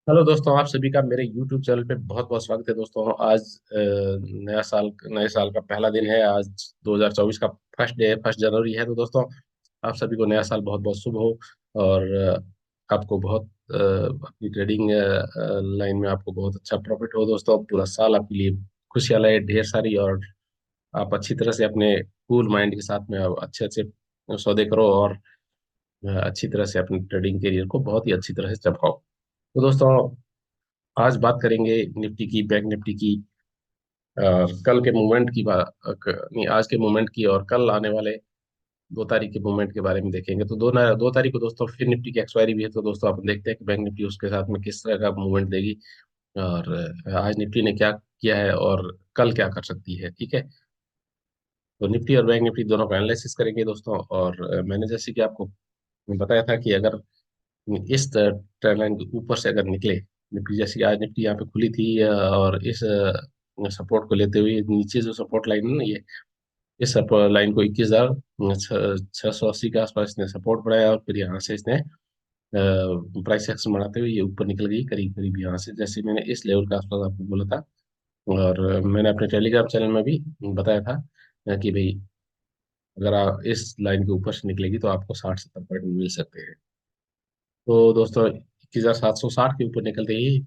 Hello दोस्तों, आप सभी का मेरे YouTube चैनल पे बहुत बहुत स्वागत है। दोस्तों आज नए साल का पहला दिन है। आज 2024 का फर्स्ट डे है, 1 जनवरी है। तो दोस्तों आप सभी को नया साल बहुत बहुत शुभ हो। और आपको बहुत अपनी ट्रेडिंग लाइन में आपको बहुत अच्छा प्रॉफिट हो। दोस्तों पूरा साल आपके लिए खुशियां लाए ढेर सारी, और आप अच्छी तरह से अपने कूल माइंड के साथ में आप अच्छे अच्छे सौदे करो, और अच्छी तरह से अपने ट्रेडिंग करियर को बहुत ही अच्छी तरह से चमकाओ। तो दोस्तों आज बात करेंगे निफ्टी की, बैंक निफ्टी की, कल के मूवमेंट की बात, नहीं, आज के मूवमेंट की, और कल आने वाले 2 तारीख के मूवमेंट के बारे में देखेंगे। तो 2 तारीख को दोस्तों फिर निफ्टी की एक्सपायरी भी है। तो दोस्तों अपन देखते हैं कि बैंक निफ्टी उसके साथ में किस तरह का मूवमेंट देगी, और आज निफ्टी ने क्या किया है और कल क्या कर सकती है। ठीक है, तो निफ्टी और बैंक निफ्टी दोनों का एनालिसिस करेंगे दोस्तों। और मैंने जैसे कि आपको बताया था कि अगर इस ट्रेंड लाइन के ऊपर से अगर निकले निफ्टी, जैसे कि आज निफ्टी यहाँ पे खुली थी, और इस सपोर्ट को लेते हुए नीचे जो सपोर्ट लाइन है ना, ये इस सपोर्ट लाइन को 21,680 के आसपास इसने सपोर्ट बनाया, और फिर यहाँ से इसने प्राइस एक्शन बढ़ाते हुए ये ऊपर निकल गई करीब करीब यहाँ से, जैसे मैंने इस लेवल के आसपास आपको बोला था। और मैंने अपने टेलीग्राम चैनल में भी बताया था कि भाई अगर आप इस लाइन के ऊपर से निकलेगी तो आपको 60-70 पॉइंट मिल सकते हैं। तो दोस्तों 21,760 के ऊपर निकलते ही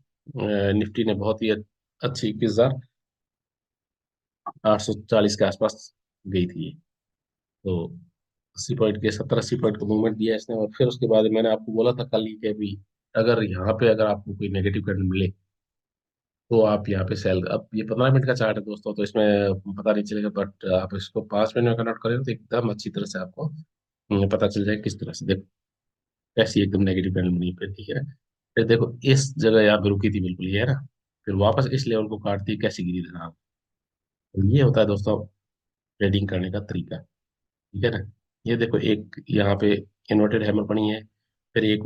निफ्टी ने बहुत ही अच्छी 21,840 के आसपास गई थी। तो 80 पॉइंट के 70-80 पॉइंट का मूवमेंट दिया इसने, और फिर उसके बाद मैंने आपको बोला था कल ही कि अभी अगर यहाँ पे अगर आपको कोई नेगेटिव करंट मिले तो आप यहाँ पे सेल। अब ये 15 मिनट का चार्ट है दोस्तों, तो इसमें पता नहीं चलेगा, बट आप इसको 5 मिनट में कन्वर्ट करें तो एकदम अच्छी तरह से आपको पता चल जाए किस तरह से। देखो ऐसी एकदम नेगेटिव करंट नहीं पे, ठीक है। फिर देखो इस जगह यहाँ पे रुकी थी बिल्कुल, ये है ना, फिर वापस इस लेवल को काटती है, कैसी गिरी धरा। तो ये होता है दोस्तों ट्रेडिंग करने का तरीका, ठीक है ना। ये देखो एक यहाँ पे इन्वर्टेड हैमर बनी है, फिर एक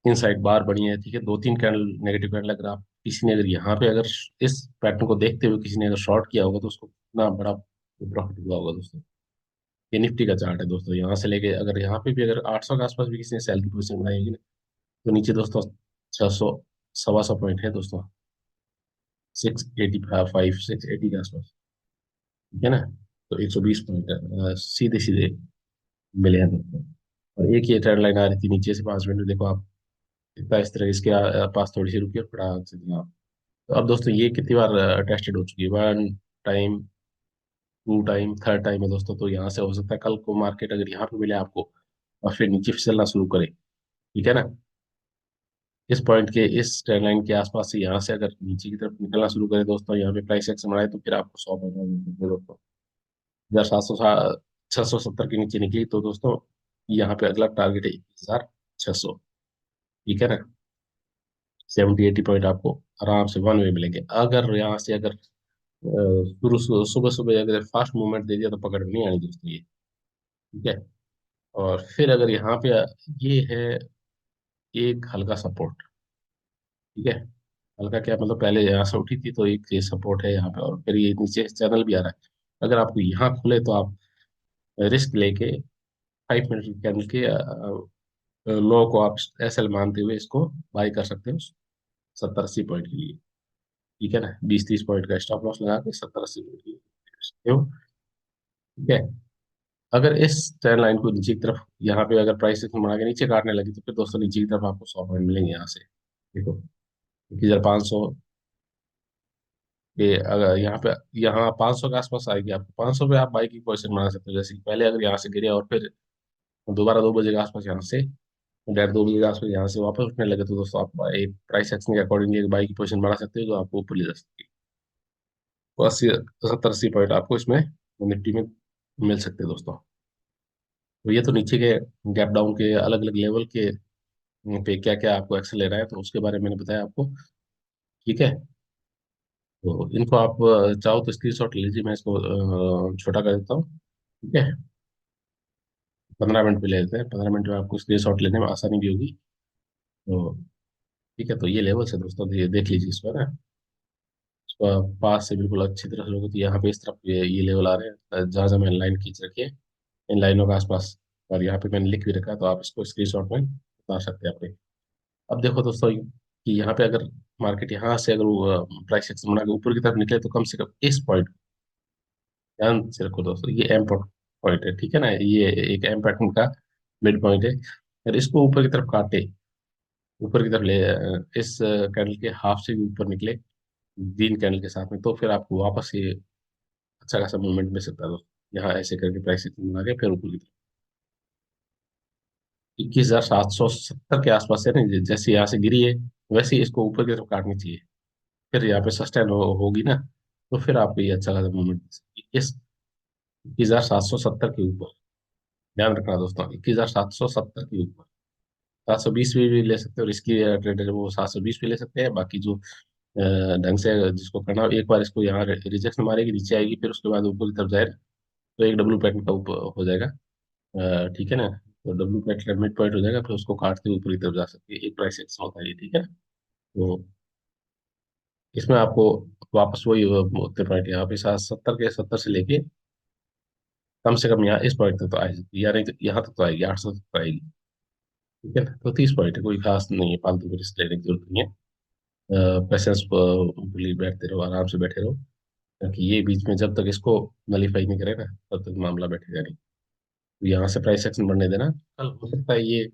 इनसाइड बार बनी है, ठीक है। 2-3 कैंडल नेगेटिव कैंडल, अगर आप किसी ने अगर यहाँ पे अगर इस पैटर्न को देखते हुए किसी ने अगर शॉर्ट किया होगा तो उसको कितना बड़ा प्रॉफिट हुआ होगा दोस्तों। ये निफ्टी का चार्ट है दोस्तों, यहाँ से लेके अगर यहाँ पे भी अगर 800 के आसपास भी किसी ने सेल की पोजीशन बनाई होगी ना, तो नीचे दोस्तों 600 125 पॉइंट है दोस्तों, 685 680 के आसपास, ठीक है ना। तो 120 पॉइंट सीधे सीधे मिले हैं दोस्तों। और एक ये ट्रेंड लाइन आ रही थी नीचे से 5 मिनट, देखो आप इतना इस तरह इसके पास थोड़ी सी रुकी और फटाक से दिया। तो अब दोस्तों ये कितनी बार टेस्टेड हो चुकी है, 1 टाइम, 2 टाइम, थर्ड टाइम है दोस्तों। तो यहाँ से हो सकता है कल को मार्केट अगर यहाँ पे मिले आपको और फिर नीचे फिसलना शुरू करे, ठीक है ना। इस पॉइंट के इस ट्रेंड लाइन के आसपास से यहाँ से अगर नीचे की तरफ निकलना शुरू करे दोस्तों, यहाँ पे प्राइस एक्शन बढ़ाए, तो फिर आपको 100 पॉइंट दोस्तों। 1700 670 के नीचे निकली तो दोस्तों यहाँ पे अगला टारगेट है 21,600, ठीक है ना। 70-80 पॉइंट आपको आराम से वन वे मिलेंगे। अगर यहाँ से अगर शुरू सुबह सुबह अगर फास्ट मूवमेंट दे दिया तो पकड़ में नहीं आनी दोस्तों ये, ठीक है। और फिर अगर यहाँ पे ये है एक हल्का सपोर्ट, ठीक है। हल्का क्या मतलब, पहले यहाँ से उठी थी तो एक ये सपोर्ट है यहाँ पे, और फिर ये नीचे चैनल भी आ रहा है। अगर आपको यहाँ खुले तो आप रिस्क लेके 5 मिनट कैंडल के लो को आप एसएल मानते हुए इसको बाई कर सकते हो 70-80 पॉइंट के लिए, ठीक है ना। 20-30 पॉइंट का स्टॉप लॉस लगा के 70-80 पॉइंट के लिए कर सकते हो, ठीक है। अगर इस ट्रेंड लाइन को नीचे की तरफ यहाँ पे अगर प्राइस बढ़ा के नीचे काटने लगी तो फिर दोस्तों नीचे की तरफ आपको 100 पॉइंट मिलेंगे यहाँ से। देखो 1500 के अगर यहाँ 500 के आसपास आएगी, आपको 500 पे आप बाई की पोजीशन बना सकते हो। जैसे कि पहले अगर यहाँ से गिरे और फिर दोबारा 2 बजे के आसपास यहाँ से 1:30-2 बजे के आसपास यहाँ से वापस उठने लगे तो दोस्तों आप प्राइस एक्शन के अकॉर्डिंगली एक बाई की पोजीशन बना सकते हो जो आपको ऊपर ले जा सकती है। तो 70-80 पॉइंट आपको इसमें निफ्टी में मिल सकते हैं दोस्तों। तो ये तो नीचे के गैप डाउन के अलग अलग लेवल के पे क्या क्या आपको एक्शन लेना है तो उसके बारे में मैंने बताया आपको, ठीक है। तो इनको आप चाहो तो स्क्रीनशॉट लीजिए, मैं इसको छोटा कर देता हूँ, ठीक है। 15 मिनट पे ले लेते हैं, 15 मिनट में आपको स्क्रीनशॉट लेने में आसानी भी होगी। तो ठीक है, तो ये लेवल से दोस्तों ये देख लीजिए इसको ना, इसको आप पास से बिल्कुल अच्छी तरह से लोगे तो यहाँ पे इस तरफ ये लेवल आ रहे हैं, जहाँ जहाँ मैंने लाइन खींच रखी है इन लाइनों के आसपास, और यहाँ पे मैंने लिख भी रखा है, तो आप इसको स्क्रीनशॉट में उतार सकते हैं अपने। अब देखो दोस्तों कि यहाँ पे अगर मार्केट यहाँ से अगर वो प्राइस एक्शन बना के ऊपर की तरफ निकले तो कम से कम इस पॉइंट, ध्यान से रखो दोस्तों, ये एम पॉइंट है, ठीक है ना, ये एक एम पैटर्न का मिड पॉइंट है। अगर इसको ऊपर की तरफ काटे, ऊपर की तरफ ले इस कैंडल के हाफ से भी ऊपर निकले ग्रीन कैंडल के साथ में, तो फिर आपको वापस ये अच्छा खासा मूवमेंट मिल सकता है दोस्तों। यहाँ ऐसे करके प्राइस एक्शन बना के फिर ऊपर की तरफ 21,770 के आसपास है ना, जैसे यहाँ से गिरी है वैसे ही इसको ऊपर की तरफ काटनी चाहिए। फिर यहाँ पे सस्टेन होगी ना, तो फिर आपको ये अच्छा खासा मूवमेंट मिल सकती है इस 21,770 के ऊपर। ध्यान रखना दोस्तों, 21,770 के ऊपर। 720 भी ले सकते हो, और इसकी ट्रेडर वो 720 भी ले सकते हैं। बाकी जो ढंग से जिसको करना हो, एक बार इसको यहाँ रिजेक्शन मारेगी, नीचे आएगी, फिर उसके बाद ऊपर की तरफ जाएगा, तो एक डब्ल्यू पैटर्न का ऊपर हो जाएगा। ठीक है ना, तो डब्ल्यू पैटर्न मिड पॉइंट हो जाएगा, फिर उसको काटते हुए ऊपर की तरफ जा सकती है। एक प्राइस एक्शन होता है ये, ठीक है। तो इसमें आपको वापस वही उतने पॉइंट यहाँ पे 70 के 70 से लेके कम से कम यहाँ इस पॉइंट तक तो आ सकती है, यानी यहाँ तक तो आएगी, 800 तक तो आएगी। ठीक है ना, तो 30 पॉइंट है, कोई खास नहीं है, फालतू में रिस्क लेने की जरूरत नहीं है। पेशेंस बैठते रहो, आराम से बैठे रहो, क्योंकि ये बीच में जब तक इसको नलीफाई नहीं करेगा तब तक मामला बैठेगा नहीं। तो यहाँ से प्राइस एक्शन बढ़ने देना, कल हो सकता है ये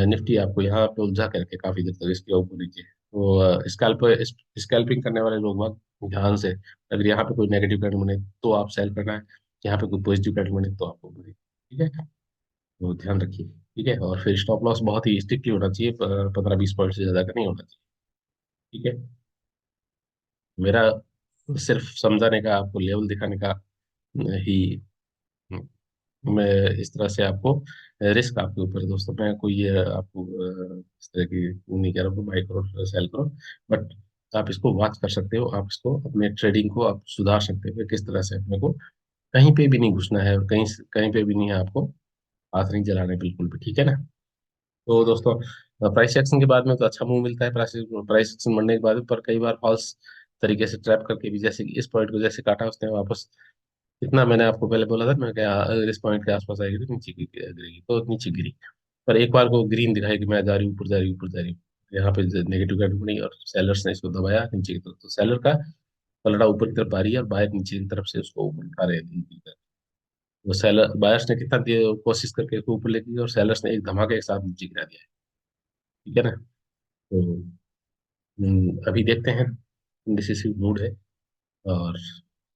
निफ्टी आपको यहाँ पे उलझा करके काफी देर तक इसके ऊपर नीचे। तो स्कैल्पिंग करने वाले लोग बहुत ध्यान से, अगर यहाँ पे कोई नेगेटिव कैंडल बने तो आप सेल करना है, यहाँ पे कोई पॉजिटिव कैंडल बने तो आपको बने, ठीक है। तो ध्यान रखिए, ठीक है। और फिर स्टॉप लॉस बहुत ही स्ट्रिक्टली होना चाहिए, 15-20 पॉइंट से ज्यादा का नहीं होना चाहिए, ठीक है। मेरा सिर्फ समझाने का, आपको लेवल दिखाने का ही, मैं इस तरह से आपको, रिस्क आपके ऊपर है दोस्तों। मैं कोई आपको इस तरह की वो नहीं कह रहा हूँ बाई करो सेल करो, बट आप इसको वॉच कर सकते हो, आप इसको अपने ट्रेडिंग को आप सुधार सकते हो किस तरह से। अपने को कहीं पे भी नहीं घुसना है, और कहीं कहीं पे भी नहीं है आपको हाथ नहीं जलाना है, बिल्कुल भी, ठीक है ना। तो दोस्तों प्राइस एक्शन के बाद में तो अच्छा मूव मिलता है, प्राइस प्राइस एक्शन बढ़ने के बाद भी, पर कई बार फॉल्स तरीके से ट्रैप करके भी, जैसे कि इस पॉइंट को जैसे काटा उसने वापस, इतना मैंने आपको पहले बोला था, मैं क्या अगर इस पॉइंट के आसपास आएगी तो नीचे गिरेगी, तो नीचे गिरी। पर एक बार को ग्रीन दिखाई कि मैं जा रही हूँ ऊपर, जा रही हूँ ऊपर, जा रही हूँ, यहाँ पे नेगेटिव कैंडल बनी और सेलर्स ने इसको दबाया नीचे की तरफ, तो सेलर का पलड़ा ऊपर की तरफ आ रही है और बायर नीचे की तरफ से उसको ऊपर उठा रहे थे। वो सेलर बायर्स ने कितना कोशिश करके इसको ऊपर लेके गए, और सेलर्स ने एक धमाके के साथ नीचे गिरा दिया है, ठीक है ना। तो अभी देखते हैं, डिसिसिव मूड है। और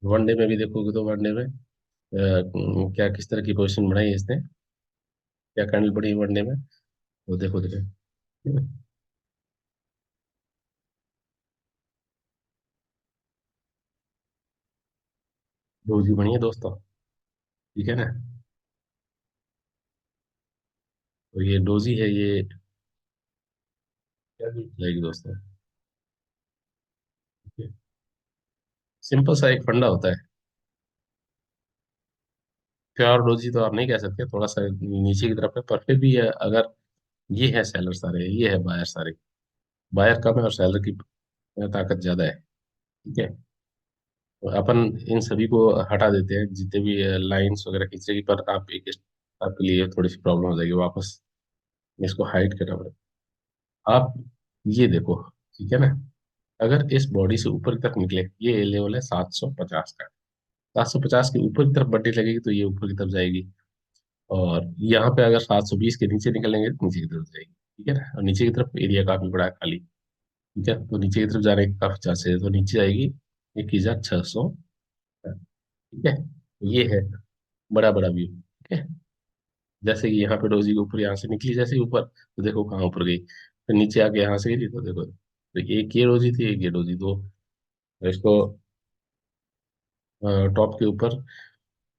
वनडे में भी देखोगे तो वनडे में क्या किस तरह की पोजीशन बनाई है इसने, क्या कैंडल बढ़ी वनडे में, वो देखो देखो, ठीक है? डोजी बनी है दोस्तों, ठीक है ना। तो ये डोजी है, ये क्या जाएगी दोस्तों, सिंपल सा एक फंडा होता है। प्योर डोजी तो आप नहीं कह सकते, थोड़ा सा नीचे की तरफ है, पर फिर भी अगर ये है सेलर सारे, ये है बायर सारे, बायर कम है और सेलर की ताकत ज्यादा है, ठीक है। तो अपन इन सभी को हटा देते हैं, जितने भी लाइंस वगैरह खींचेगी, पर आप एक आपके लिए थोड़ी सी प्रॉब्लम हो जाएगी वापस, इसको हाइड करना पड़ेगा। आप ये देखो, ठीक है ना, अगर इस बॉडी से ऊपर की तरफ निकले, ये लेवल है 750 का, 750 के ऊपर की तरफ बड्डी लगेगी तो ये ऊपर की तरफ जाएगी। और यहाँ पे अगर 720 के नीचे निकलेंगे तो नीचे की तरफ जाएगी, ठीक है ना। और नीचे की तरफ एरिया काफी बड़ा है खाली, ठीक है, तो नीचे की तरफ जाने के काफी चांसेस है, तो नीचे जाएगी 21,600, ठीक है। ये है बड़ा बड़ा व्यू, ठीक है। जैसे कि यहाँ पे डोजी के ऊपर, यहाँ से निकली जैसे ही ऊपर, तो देखो कहाँ ऊपर गई, फिर नीचे आके यहाँ से गिरी, तो देखो, तो एक ये डोजी थी, एक ये डोजी, दो। तो इसको टॉप के ऊपर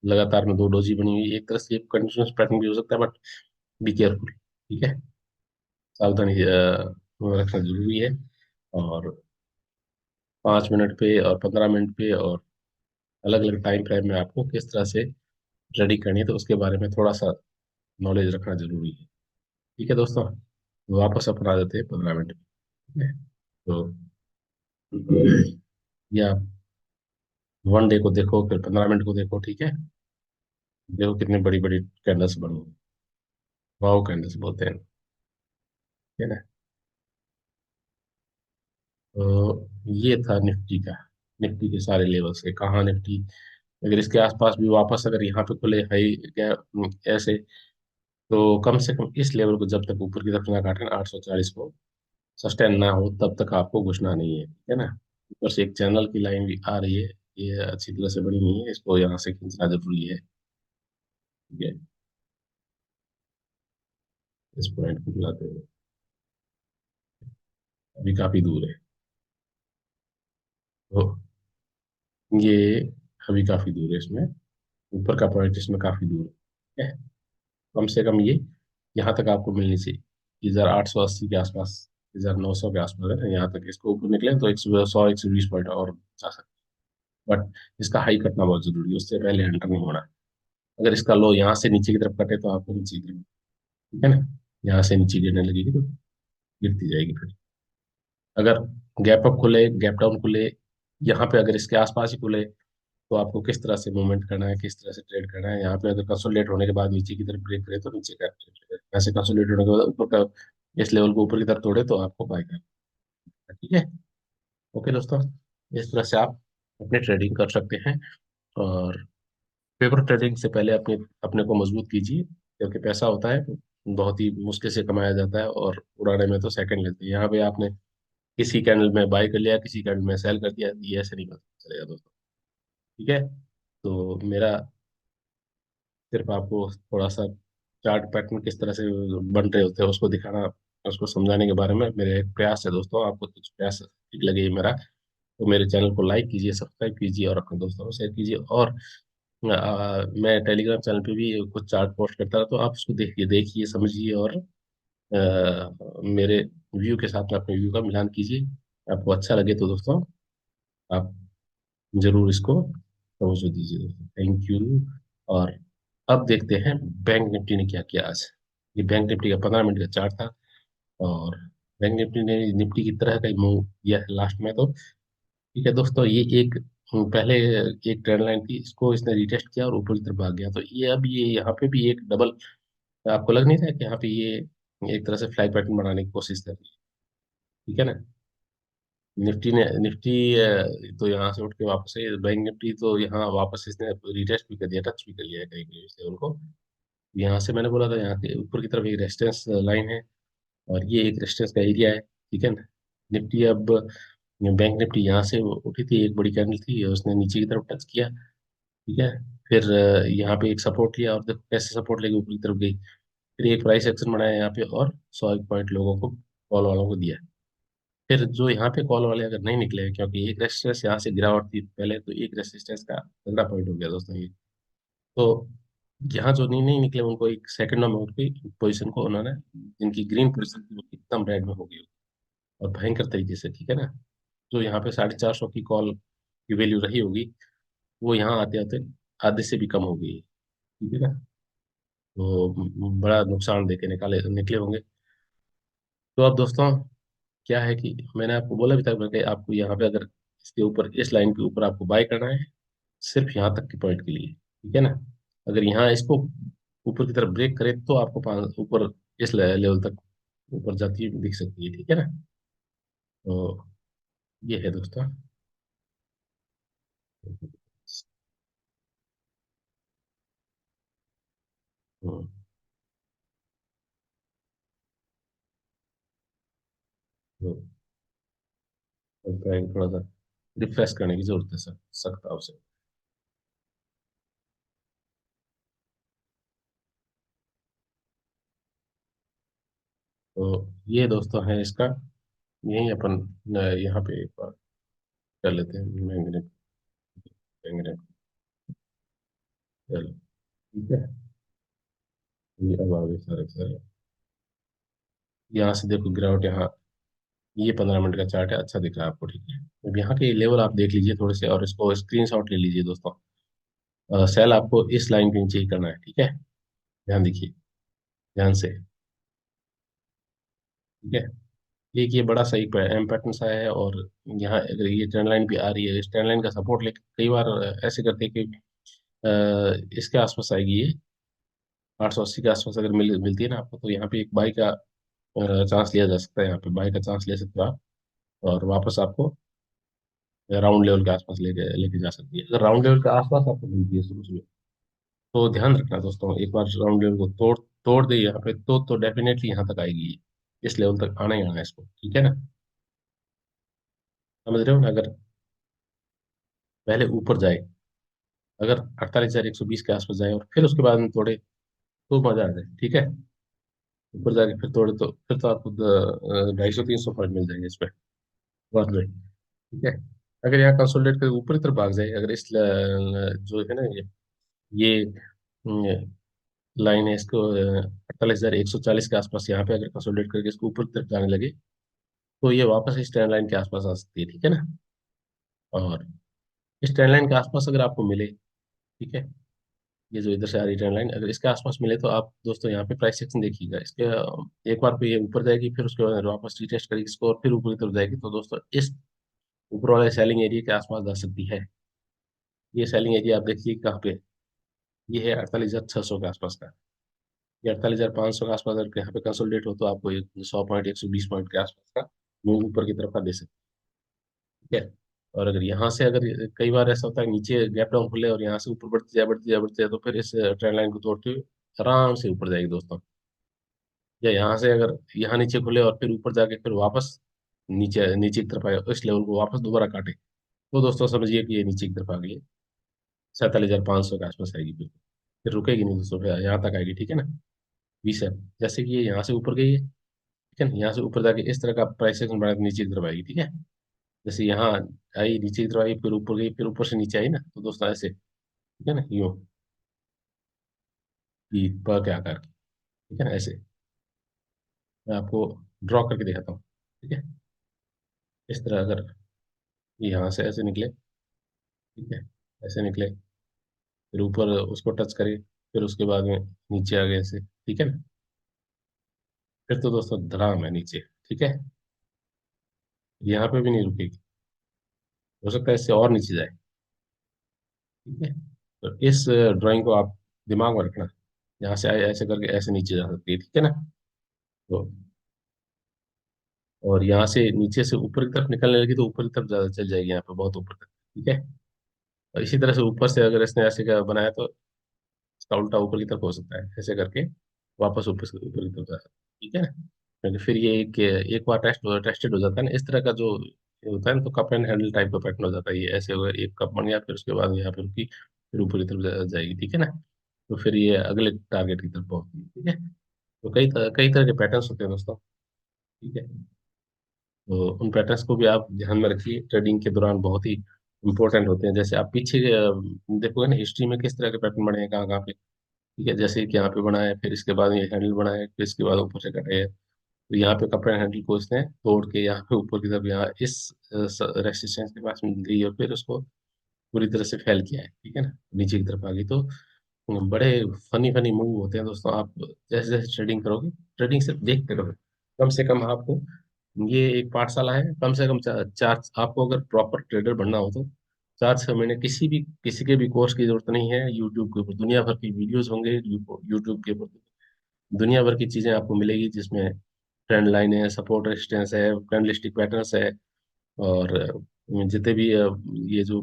लगातार में दो डोजी बनी हुई, एक तरह से कंटिन्यूस पैटर्न भी हो सकता है, बट बी केयरफुल, ठीक है। सावधानी रखना जरूरी है। और 5 मिनट पे और 15 मिनट पे और अलग अलग टाइम फ्रेम में आपको किस तरह से ट्रेडिंग करनी है, तो उसके बारे में थोड़ा सा नॉलेज रखना जरूरी है, ठीक है दोस्तों। वापस अपना देते हैं 15 मिनट में, ठीक है। तो या वन डे को देखो, फिर 15 मिनट को देखो, ठीक है। देखो कितनी बड़ी बड़ी कैंडल्स बनी हैं। वाओ कैंडल्स बोलते हैं, ठीक है ना। ये था निफ्टी का। निफ्टी के सारे लेवल्स के कहाँ निफ्टी अगर इसके आसपास भी वापस अगर यहाँ पे खुले हाई ऐसे, तो कम से कम इस लेवल को जब तक ऊपर की तरफ ना काटें 840 को सस्टेन ना हो तब तक आपको घुसना नहीं है, ठीक है ना। ऊपर से एक चैनल की लाइन भी आ रही है, ये अच्छी तरह से बनी नहीं है, इसको यहाँ से खींचना जरूरी है, ठीक है। इस पॉइंट को मिलाते हुए अभी काफी दूर है, तो ये अभी काफी दूर है इसमें, ऊपर का पॉइंट इसमें काफी दूर है, ठीक है। कम से कम ये यहाँ तक आपको मिलनी चाहिए, 1880 के आसपास, 1900 के आसपास है ना, यहाँ तक इसको ऊपर निकले तो 100 120 पॉइंट और जा सकते हैं। बट इसका हाई कटना बहुत जरूरी है, उससे पहले एंटर नहीं होना। अगर इसका लो यहाँ से नीचे की तरफ कटे तो आपको नीचे की तरफ, ठीक है ना, यहाँ से नीचे गिरने लगेगी तो गिरती जाएगी फिर। अगर गैप अप खुले, गैप डाउन खुले, यहाँ पे अगर इसके आसपास ही खुले, तो आपको किस तरह से मूवमेंट करना है, किस तरह से ट्रेड करना है। यहाँ पे अगर कंसोलिडेट होने के बाद नीचे की तरफ ब्रेक करे तो नीचे का ट्रेड करें, ऐसे कंसोलिडेट होने के बाद ऊपर का इस लेवल को ऊपर की तरफ तोड़े तो आपको बाय करना है, ठीक है। ओके दोस्तों, इस तरह से आप अपनी ट्रेडिंग कर सकते हैं। और पेपर ट्रेडिंग से पहले अपने अपने को मजबूत कीजिए, क्योंकि पैसा होता है बहुत ही मुश्किल से कमाया जाता है, और उड़ाने में तो सेकंड लगते हैं। यहाँ पे आपने किसी कैंडल में बाय कर लिया, किसी कैंडल में सेल कर दिया, ये ऐसे नहीं पता चलेगा दोस्तों, ठीक है। तो मेरा सिर्फ आपको थोड़ा सा चार्ट पैटर्न किस तरह से बन रहे होते हैं उसको दिखाना, उसको समझाने के बारे में मेरे एक प्रयास है दोस्तों। आपको कुछ प्रयास ठीक लगे ये मेरा, तो मेरे चैनल को लाइक कीजिए, सब्सक्राइब कीजिए और अपने दोस्तों को शेयर कीजिए। और मैं टेलीग्राम चैनल पे भी कुछ चार्ट पोस्ट करता रहा, तो आप उसको देखिए समझिए, और मेरे व्यू के साथ में अपने व्यू का मिलान कीजिए। आपको अच्छा लगे तो दोस्तों आप जरूर इसको तवज्जो दीजिए दोस्तों, थैंक यू। और अब देखते हैं बैंक निफ्टी ने क्या किया आज। ये बैंक निफ्टी का 15 मिनट का चार्ट था, और बैंक निफ्टी ने निफ्टी की तरह का ही मूव किया है लास्ट में, तो ठीक है दोस्तों। ये एक पहले एक ट्रेंड लाइन थी, इसको इसने रिटेस्ट किया और ऊपर की तरफ भाग गया, तो ये अब ये यहाँ पे भी एक डबल, आपको लग नहीं रहा है कि यहाँ पे ये एक तरह से फ्लाई पैटर्न बनाने की कोशिश कर रही है, ठीक है ना। निफ्टी तो यहाँ से उठ के वापस है, बैंक निफ्टी तो यहाँ वापस इसने रिटेस्ट भी कर दिया, टच भी कर लिया है कहीं कहीं इस लेवल को। यहाँ से मैंने बोला था यहाँ के ऊपर की तरफ एक रेजिस्टेंस लाइन है, और ये एक रेजिस्टेंस का एरिया है, ठीक है ना। निफ्टी अब बैंक निफ्टी यहाँ से उठी थी, एक बड़ी कैंडल थी, उसने नीचे की तरफ टच किया, ठीक है। फिर यहाँ पे एक सपोर्ट लिया, और देखो कैसे सपोर्ट लेके ऊपर की तरफ गई। फिर एक प्राइस एक्शन बनाया यहाँ पे, और 100 पॉइंट लोगों को, कॉल वालों को दिया। फिर जो यहाँ पे कॉल वाले अगर नहीं निकले, क्योंकि एक रेजिस्टेंस यहाँ से गिरावट थी पहले, तो एक रेजिस्टेंस का 15 पॉइंट हो गया दोस्तों ये। तो यहाँ जो नहीं निकले उनको एक सेकंडों में उनकी पोजीशन को उन्होंने, जिनकी ग्रीन पोजीशन थी वो एकदम रेड में हो गई, और भयंकर तरीके से, ठीक है ना। जो यहाँ पे 450 की कॉल की वैल्यू रही होगी, वो यहाँ आते आते आधे से भी कम हो गई है, ठीक है ना। तो बड़ा नुकसान देके निकाले निकले होंगे। तो अब दोस्तों क्या है कि मैंने आपको बोला भी था कि आपको यहाँ पे अगर इसके ऊपर, इस लाइन के ऊपर आपको बाय करना है, सिर्फ यहाँ तक के पॉइंट के लिए, ठीक है ना। अगर यहाँ इसको ऊपर की तरफ ब्रेक करे तो आपको ऊपर इस लेवल तक ऊपर जाती हुई दिख सकती है, ठीक है ना। तो ये है दोस्तों। हम्म, तो लगता है कि थोड़ा सा रिफ्रेश करने की जरूरत है सर, सख्त आवश्यक। तो ये दोस्तों है इसका, यही अपन यहाँ पे एक बार कर लेते हैं मैग्नेट, मैग्नेट, चलो ठीक है। ये अब आगे सारे सारे यहाँ से देखो गिरावट यहाँ, ये 15 मिनट का चार्ट है, अच्छा दिख रहा है आपको, ठीक है। अब यहाँ के लेवल आप देख लीजिए थोड़े से, और इसको स्क्रीनशॉट ले लीजिए दोस्तों। सेल आपको इस लाइन के नीचे ही करना है, ठीक है। ध्यान दीजिए, ध्यान से, ठीक है। एक ये बड़ा सही एम पैटर्न सा है, और यहाँ अगर ये ट्रेंड लाइन भी आ रही है, इस ट्रेंड लाइन का सपोर्ट लेके कई बार ऐसे करते हैं कि इसके आसपास आएगी ये, 880 के आसपास अगर मिलती है ना आपको, तो यहाँ पे एक बाई का चांस लिया जा सकता है, यहाँ पे बाई का चांस ले सकते हो आप। और वापस आपको राउंड लेवल के आसपास लेके लेके जा सकती है। अगर राउंड लेवल के आसपास आपको मिलती है शुरू शुरू में, तो ध्यान रखना दोस्तों, एक बार राउंड लेवल को तोड़ तोड़ दे यहाँ पे, तो डेफिनेटली यहाँ तक आएगी ये। इस लेवल तक आना ही आना है इसको, ठीक है ना। समझ रहे हो ना। अगर पहले ऊपर जाए, अगर 48,120 के आसपास जाए और फिर उसके बाद में तोड़े, तो मजा आ जाए, ठीक है। ऊपर जाके फिर तोड़े तो फिर तो आपको 250-300 पॉइंट मिल जाएंगे इसमें, वर्थ में, ठीक है। अगर यहाँ कंसोलिडेट करके ऊपर की तरफ भाग जाए, अगर इस जो है ना ये लाइन है, इसको 48,140 के आसपास यहाँ पे अगर कंसोलिडेट करके इसको ऊपर की तरफ जाने लगे, तो ये वापस इस ट्रेंड लाइन के आसपास आ सकती है, ठीक है ना। और इस ट्रेंड लाइन के आसपास अगर आपको मिले, ठीक है, ये जो इधर से आ रही ट्रेंड लाइन अगर इसके आसपास मिले, तो आप दोस्तों यहाँ पे प्राइस एक्शन देखिएगा इसके। एक बार पे ये ऊपर जाएगी, फिर उसके बाद वापस रीटेस्ट करेगी इसको और फिर ऊपर की तरफ जाएगी, तो दोस्तों इस ऊपर वाले सेलिंग एरिया के आसपास जा सकती है। ये सेलिंग एरिया आप देखिए कहाँ पे, ये है 48,600 के आसपास का। ये 48,500 के आसपास अगर यहाँ पे कंसोलिडेट हो, तो आपको 100 पॉइंट 120 पॉइंट के आसपास का मूव ऊपर की तरफ का दे सकते हैं, ठीक है। और अगर यहाँ से अगर कई बार ऐसा होता है नीचे गैप डाउन खुले और यहाँ से ऊपर बढ़ती जाए बढ़ती जाए बढ़ती जाए, तो फिर इस ट्रेंड लाइन को तोड़ते हुए आराम से ऊपर जाएगी दोस्तों। या यहाँ से अगर यहाँ नीचे खुले और फिर ऊपर जाके फिर वापस नीचे नीचे की तरफ आए, इस लेवल को वापस दोबारा काटे, तो दोस्तों समझिए कि ये नीचे की तरफ आ गई है। 47,500 के आसपास आएगी, फिर रुकेगी नहीं दोस्तों, फिर यहाँ तक आएगी, ठीक है ना। 20 है। जैसे कि ये यहाँ से ऊपर गई है, ठीक है ना, यहाँ से ऊपर जाके इस तरह का प्राइस एक्शन बढ़ा के नीचे की तरफ आएगी, ठीक है। जैसे यहाँ आई, नीचे की तरफ आई, फिर ऊपर गई, फिर ऊपर से नीचे आई ना, तो दोस्तों ऐसे, ठीक है ना, यूं कि प के आकार की, ठीक है ना, ऐसे। मैं आपको ड्रॉ करके दिखाता हूँ, ठीक है। इस तरह अगर ये यहाँ से ऐसे निकले, ठीक है, ऐसे निकले, फिर ऊपर उसको टच करे, फिर उसके बाद में नीचे आ गए ऐसे, ठीक है ना, फिर तो दोस्तों धड़ाम है नीचे, ठीक है। यहाँ पे भी नहीं रुकेगी, हो सकता है इससे और नीचे जाए, ठीक है। तो इस ड्राइंग को आप दिमाग में रखना, यहाँ से आए ऐसे करके ऐसे नीचे जा सकती है, ठीक है ना। तो और यहाँ से नीचे से ऊपर की तरफ निकलने लगी, तो ऊपर की तरफ ज्यादा चल जाएगी यहाँ पे, बहुत ऊपर तक, ठीक है। और इसी तरह से ऊपर से अगर इसने ऐसे का बनाया, तो इसका उल्टा ऊपर की तरफ हो सकता है, ऐसे करके वापस ऊपर से ऊपर की तरफ जा सकता है, ठीक है ना। क्योंकि फिर ये एक बार टेस्टेड हो जाता है ना, इस तरह का जो ये होता है ना, तो कप एंड हैंडल टाइप का पैटर्न हो जाता है। ये ऐसे हुआ, एक कप बन गया, फिर उसके बाद यहाँ पे रुकी, फिर ऊपर की तरफ जाएगी, ठीक है ना। तो फिर ये अगले टारगेट की तरफ पहुंचती है, ठीक है। तो कई तरह के पैटर्न्स होते हैं दोस्तों, ठीक है। तो उन पैटर्न्स को भी आप ध्यान में रखिए, ट्रेडिंग के दौरान बहुत ही इंपॉर्टेंट होते हैं। जैसे आप पीछे देखोगे ना, हिस्ट्री में किस तरह के पैटर्न बने हैं, कहाँ कहाँ पे, ठीक है। जैसे कि यहाँ पे बना है, फिर इसके बाद ये हैंडल बना है, फिर इसके बाद ऊपर से कटे है, तो यहाँ पे कपड़े हैंडल को इसने तोड़ के यहाँ पे ऊपर की तरफ यहाँ इस रेसिस्टेंस के पास में दी और फिर उसको पूरी तरह से फैल किया है, ठीक है ना, नीचे की तरफ आ गई। तो बड़े फनी फनी मूव होते हैं दोस्तों। आप जैसे जैसे ट्रेडिंग करोगे, ट्रेडिंग सिर्फ देखते रहो, कम से कम आपको ये एक पाठशाला है, कम से कम चार, आपको अगर प्रॉपर ट्रेडर बनना हो तो 4-6 महीने किसी के भी कोर्स की जरूरत नहीं है। यूट्यूब के ऊपर दुनिया भर की वीडियोस होंगे, यूट्यूब के ऊपर दुनिया भर की चीजें आपको मिलेगी, जिसमें ट्रेंड लाइन है, सपोर्ट रेजिस्टेंस है, कैंडलस्टिक पैटर्न्स है, और जितने भी ये जो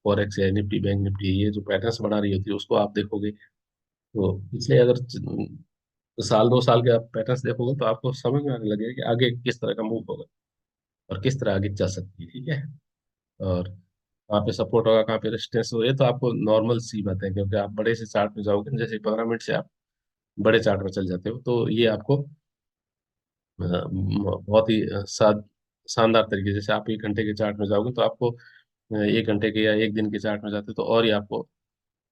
फॉरेक्स है, निफ्टी बैंक निफ्टी, ये जो पैटर्न्स बना रही होती है उसको आप देखोगे, तो पिछले अगर साल 2 साल के आप पैटर्न्स देखोगे, तो आपको समझ में आने लगेगा कि आगे किस तरह का मूव होगा और किस तरह आगे चल सकती है, ठीक है। और कहाँ पे सपोर्ट होगा, कहाँ पे रेजिस्टेंस होगा, ये तो आपको नॉर्मल सी बात है, क्योंकि आप बड़े से चार्ट में जाओगे, जैसे 15 मिनट से आप बड़े चार्ट में चल जाते हो, तो ये आपको बहुत ही शानदार तरीके, जैसे आप 1 घंटे के चार्ट में जाओगे, तो आपको 1 घंटे के या एक दिन के चार्ट में जाते हो, तो और ही आपको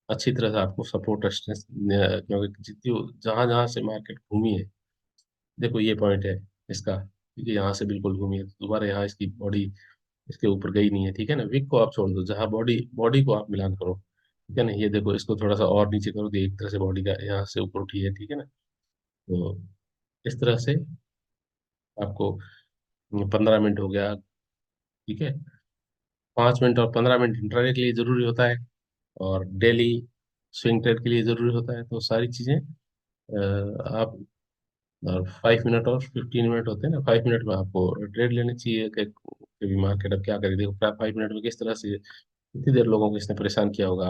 अच्छी तरह से आपको सपोर्ट रेजिस्टेंस, क्योंकि जितनी जहां जहां से मार्केट घूमी है, देखो ये पॉइंट है इसका, ठीक है, यहाँ से बिल्कुल घूमी है, तो दोबारा यहाँ इसकी बॉडी इसके ऊपर गई नहीं है, ठीक है ना। विक को आप छोड़ दो, जहाँ बॉडी बॉडी को आप मिलान करो, ठीक है ना। ये देखो, इसको थोड़ा सा और नीचे करो, तो एक तरह से बॉडी का यहाँ से ऊपर उठी है, ठीक है ना। तो इस तरह से आपको 15 मिनट हो गया, ठीक है, 5 मिनट और 15 मिनट इंट्राडे के लिए जरूरी होता है, और डेली स्विंग ट्रेड के लिए जरूरी होता है। तो सारी चीजें आप और 5 मिनट और 15 मिनट होते हैं ना, 5 मिनट में आपको ट्रेड लेनी चाहिए कि मार्केट अब क्या करेगी। देखो 5 मिनट में किस तरह से कितनी देर लोगों को इसने परेशान किया होगा।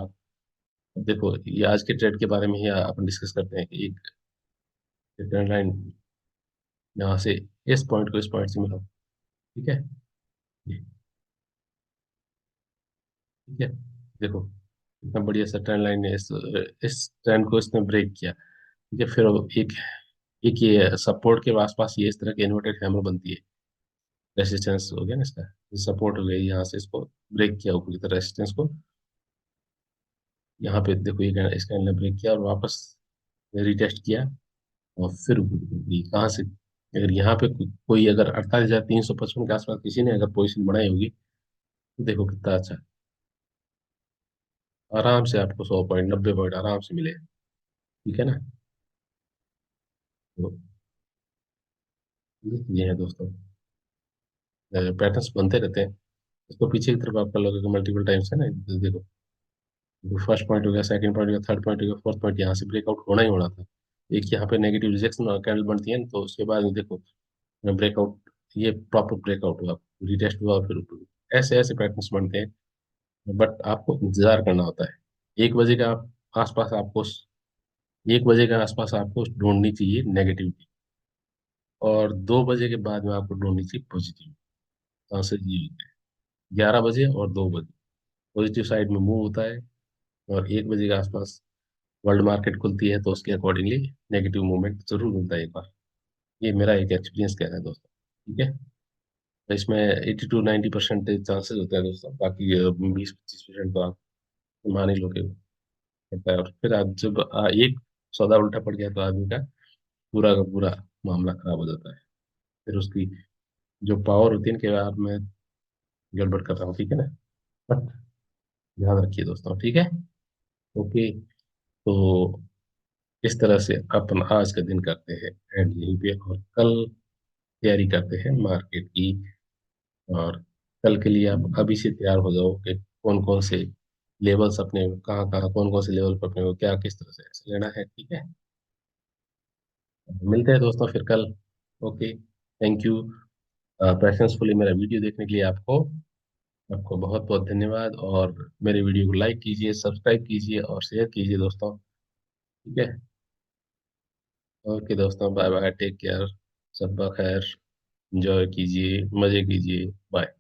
अब देखो ये आज के ट्रेड के बारे में ही अपन डिस्कस करते हैं कि एक ट्रेंड लाइन यहाँ से इस पॉइंट को इस पॉइंट से मिलाओ। ठीक है, ठीक है। देखो इतना बढ़िया सा ट्रेंड लाइन है, इस ट्रेंड को इसने ब्रेक किया। ठीक है, फिर अब एक ये सपोर्ट के आसपास ये इस तरह की इन्वर्टेड हैमर बनती है। रेसिस्टेंस हो गया ना इसका, सपोर्ट हो गया, यहाँ से इसको ब्रेक किया ऊपर की तरह रेसिस्टेंस को। यहाँ पे देखो ये इसका ने ब्रेक किया और वापस रिटेस्ट किया और फिर कहाँ से, अगर यहाँ पे कोई अगर 48,355 के आसपास किसी ने अगर पोजीशन बनाई होगी तो देखो कितना अच्छा, आराम से आपको 100 पॉइंट 90 पॉइंट आराम से मिले। ठीक है ना। तो ये है दोस्तों, पैटर्न्स बनते रहते हैं। इसको पीछे की तरफ आप कर लोगे मल्टीपल टाइम्स है ना, तो देखो फर्स्ट पॉइंट हो गया, सेकंड पॉइंट हो गया, थर्ड पॉइंट हो गया, फोर्थ पॉइंट, यहाँ से ब्रेकआउट होना ही होना था। एक यहाँ पे नेगेटिव रिजेक्शन कैंडल बनती है ना, तो उसके बाद में देखो ब्रेकआउट, ये प्रॉपर ब्रेकआउट हुआ, रिटेस्ट हुआ और फिर ऊपर। ऐसे ऐसे पैटर्न्स बनते हैं, बट आपको इंतजार करना होता है। 1 बजे का आसपास आपको 1 बजे के आसपास आपको ढूंढनी चाहिए नेगेटिविटी, और 2 बजे के बाद में आपको ढूंढनी चाहिए पॉजिटिव। चांसेस ये होते हैं 11 बजे और 2 बजे पॉजिटिव साइड में मूव होता है, और 1 बजे के आसपास वर्ल्ड मार्केट खुलती है, तो उसके अकॉर्डिंगली नेगेटिव मूवमेंट जरूर मिलता है एक बार। ये मेरा एक एक्सपीरियंस कहना है दोस्तों। ठीक है, तो इसमें 80 to 90% चांसेस होते हैं दोस्तों, बाकी 20-25% तो आप मान ही लो कि होता है। और फिर आज जब एक सौदा उल्टा पड़ गया तो आदमी का पूरा मामला खराब हो जाता है। फिर उसकी जो पावर होती है ना कि यार मैं गड़बड़ कर रहा हूँ। ठीक है ना, बट ध्यान रखिए दोस्तों। ठीक है, ओके। तो इस तरह से अपन आज का दिन करते हैं एंड यहीं पे, और कल तैयारी करते हैं मार्केट की। और कल के लिए आप अभी से तैयार हो जाओ कि कौन कौन से लेवल्स अपने कहाँ कहाँ, कौन कौन से लेवल पर अपने को क्या किस तरह से ऐसे लेना है। ठीक है, मिलते हैं दोस्तों फिर कल। ओके, थैंक यू पेशेंसफुली मेरा वीडियो देखने के लिए आपको आपको बहुत बहुत धन्यवाद। और मेरे वीडियो को लाइक कीजिए, सब्सक्राइब कीजिए और शेयर कीजिए दोस्तों। ठीक है, ओके दोस्तों, बाय बाय, टेक केयर, सब खैर, एंजॉय कीजिए, मजे कीजिए, बाय।